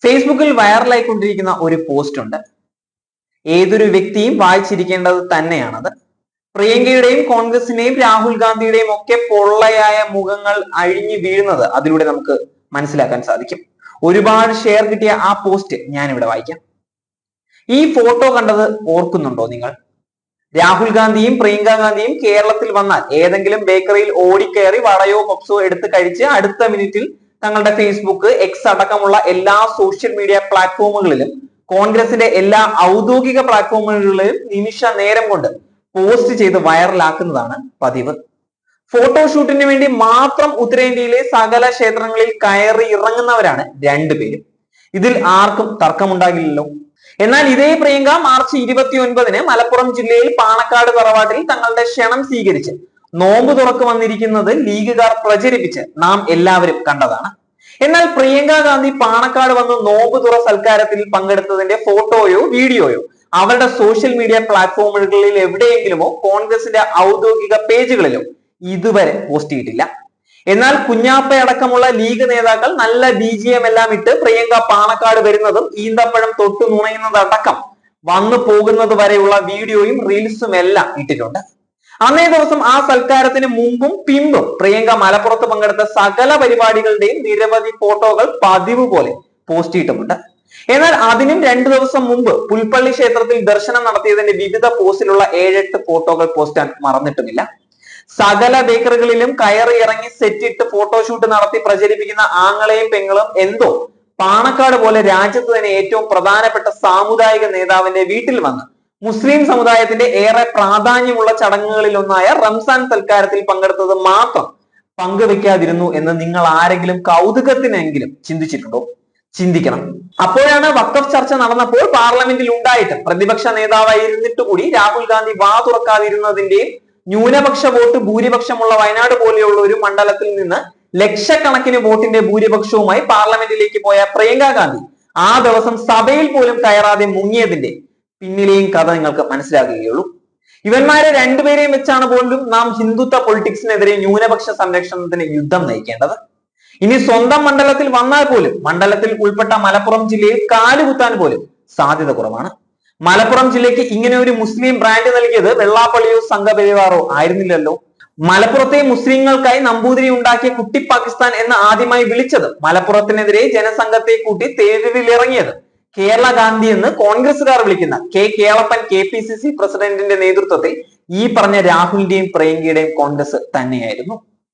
ഫേസ്ബുക്കിൽ വൈറലായിക്കൊണ്ടിരിക്കുന്ന ഒരു പോസ്റ്റ് ഉണ്ട്. ഏതൊരു വ്യക്തിയും വായിച്ചിരിക്കേണ്ടത് തന്നെയാണത്. പ്രിയങ്കയുടെയും കോൺഗ്രസിന്റെയും രാഹുൽ ഗാന്ധിയുടെയും ഒക്കെ പൊള്ളയായ മുഖങ്ങൾ അഴിഞ്ഞു വീഴുന്നത് അതിലൂടെ നമുക്ക് മനസ്സിലാക്കാൻ സാധിക്കും. ഒരുപാട് ഷെയർ കിട്ടിയ ആ പോസ്റ്റ് ഞാൻ ഇവിടെ വായിക്കാം. ഈ ഫോട്ടോ കണ്ടത് ഓർക്കുന്നുണ്ടോ നിങ്ങൾ? രാഹുൽ ഗാന്ധിയും പ്രിയങ്ക ഗാന്ധിയും കേരളത്തിൽ വന്നാൽ ഏതെങ്കിലും ബേക്കറിയിൽ ഓടിക്കയറി വടയോ പപ്സോ എടുത്ത് കഴിച്ച് അടുത്ത മിനിറ്റിൽ തങ്ങളുടെ ഫേസ്ബുക്ക്, എക്സ് അടക്കമുള്ള എല്ലാ സോഷ്യൽ മീഡിയ പ്ലാറ്റ്ഫോമുകളിലും കോൺഗ്രസിന്റെ എല്ലാ ഔദ്യോഗിക പ്ലാറ്റ്ഫോമുകളിലും നിമിഷ നേരം കൊണ്ട് പോസ്റ്റ് ചെയ്ത് വൈറലാക്കുന്നതാണ് പതിവ്. ഫോട്ടോഷൂട്ടിന് വേണ്ടി മാത്രം ഉത്തരേന്ത്യയിലെ സകല ക്ഷേത്രങ്ങളിൽ കയറി ഇറങ്ങുന്നവരാണ് രണ്ടുപേരും. ഇതിൽ ആർക്കും തർക്കമുണ്ടാകില്ലല്ലോ. എന്നാൽ ഇതേ പ്രിയങ്ക മാർച്ച് 29-ന് മലപ്പുറം ജില്ലയിൽ പാണക്കാട് തറവാട്ടിൽ തങ്ങളുടെ ക്ഷണം സ്വീകരിച്ച് നോമ്പ് തുറക്ക് വന്നിരിക്കുന്നത് ലീഗുകാർ പ്രചരിപ്പിച്ച് നാം എല്ലാവരും കണ്ടതാണ്. എന്നാൽ പ്രിയങ്ക ഗാന്ധി പാണക്കാട് വന്ന് നോമ്പ് തുറ സൽക്കാരത്തിൽ പങ്കെടുത്തതിന്റെ ഫോട്ടോയോ വീഡിയോയോ അവരുടെ സോഷ്യൽ മീഡിയ പ്ലാറ്റ്ഫോമുകളിൽ എവിടെയെങ്കിലുമോ കോൺഗ്രസിന്റെ ഔദ്യോഗിക പേജുകളിലോ ഇതുവരെ പോസ്റ്റ് ചെയ്തിട്ടില്ല. എന്നാൽ കുഞ്ഞാപ്പയടക്കമുള്ള ലീഗ് നേതാക്കൾ നല്ല BGM എല്ലാം ഇട്ട് പ്രിയങ്ക പാണക്കാട് വരുന്നതും ഈന്തപ്പഴം തൊട്ടു നുണയുന്നതടക്കം വന്നു പോകുന്നത് വരെയുള്ള വീഡിയോയും റീൽസും എല്ലാം ഇട്ടിട്ടുണ്ട്. അന്നേ ദിവസം ആ സൽക്കാരത്തിന് മുമ്പും പിമ്പും പ്രിയങ്ക മലപ്പുറത്ത് പങ്കെടുത്ത സകല പരിപാടികളുടെയും നിരവധി ഫോട്ടോകൾ പതിവ് പോലെ പോസ്റ്റ് ചെയ്തിട്ടുമുണ്ട്. എന്നാൽ അതിനും 2 ദിവസം മുമ്പ് പുൽപ്പള്ളി ക്ഷേത്രത്തിൽ ദർശനം നടത്തിയതിന്റെ വിവിധ പോസ്റ്റിലുള്ള 7-8 ഫോട്ടോകൾ പോസ്റ്റാൻ മറന്നിട്ടുമില്ല. സകല ബേക്കറികളിലും കയറി ഇറങ്ങി സെറ്റിട്ട് ഫോട്ടോഷൂട്ട് നടത്തി പ്രചരിപ്പിക്കുന്ന ആങ്ങളെയും പെങ്ങളും എന്തോ പാണക്കാട് പോലെ രാജ്യത്ത് തന്നെ ഏറ്റവും പ്രധാനപ്പെട്ട സാമുദായിക നേതാവിന്റെ വീട്ടിൽ വന്ന് മുസ്ലിം സമുദായത്തിന്റെ ഏറെ പ്രാധാന്യമുള്ള ചടങ്ങുകളിൽ ഒന്നായ റംസാൻ സൽക്കാരത്തിൽ പങ്കെടുത്തത് മാത്രം പങ്കുവെക്കാതിരുന്നു എന്ന് നിങ്ങൾ ആരെങ്കിലും കൗതുകത്തിനെങ്കിലും ചിന്തിച്ചിട്ടുണ്ടോ? ചിന്തിക്കണം. അപ്പോഴാണ് വഖഫ് ചർച്ച നടന്നപ്പോൾ പാർലമെന്റിൽ ഉണ്ടായിട്ടും പ്രതിപക്ഷ നേതാവായിരുന്നിട്ട് കൂടി രാഹുൽ ഗാന്ധി വാ തുറക്കാതിരുന്നതിന്റെയും ന്യൂനപക്ഷ വോട്ട് ഭൂരിപക്ഷമുള്ള വയനാട് പോലെയുള്ള ഒരു മണ്ഡലത്തിൽ നിന്ന് ലക്ഷക്കണക്കിന് വോട്ടിന്റെ ഭൂരിപക്ഷവുമായി പാർലമെന്റിലേക്ക് പോയ പ്രിയങ്ക ഗാന്ധി ആ ദിവസം സഭയിൽ പോലും കയറാതെ മുങ്ങിയതിന്റെ പിന്നിലെയും കഥ നിങ്ങൾക്ക് മനസ്സിലാക്കുകയുള്ളൂ. ഇവന്മാരെ രണ്ടുപേരെയും വെച്ചാണ് പോലും നാം ഹിന്ദുത്വ പൊളിറ്റിക്സിനെതിരെ ന്യൂനപക്ഷ സംരക്ഷണത്തിന് യുദ്ധം നയിക്കേണ്ടത്. ഇനി സ്വന്തം മണ്ഡലത്തിൽ വന്നാൽ പോലും മണ്ഡലത്തിൽ ഉൾപ്പെട്ട മലപ്പുറം ജില്ലയിൽ കാലുകുത്താൻ പോലും സാധ്യത കുറവാണ്. മലപ്പുറം ജില്ലയ്ക്ക് ഇങ്ങനെ ഒരു മുസ്ലിം ബ്രാൻഡ് നൽകിയത് വെള്ളാപ്പള്ളിയോ സംഘപരിവാറോ ആയിരുന്നില്ലല്ലോ. മലപ്പുറത്തെ മുസ്ലിങ്ങൾക്കായി നമ്പൂതിരി ഉണ്ടാക്കിയ കുട്ടി പാകിസ്ഥാൻ എന്ന് ആദ്യമായി വിളിച്ചത്, മലപ്പുറത്തിനെതിരെ ജനസംഘത്തെ കൂട്ടി തെരുവിലിറങ്ങിയത് കേരള ഗാന്ധി എന്ന് കോൺഗ്രസുകാർ വിളിക്കുന്ന കേളപ്പൻ KPCC പ്രസിഡന്റിന്റെ നേതൃത്വത്തിൽ ഈ പറഞ്ഞ രാഹുലിന്റെയും പ്രിയങ്കയുടെയും കോൺഗ്രസ് തന്നെയായിരുന്നു.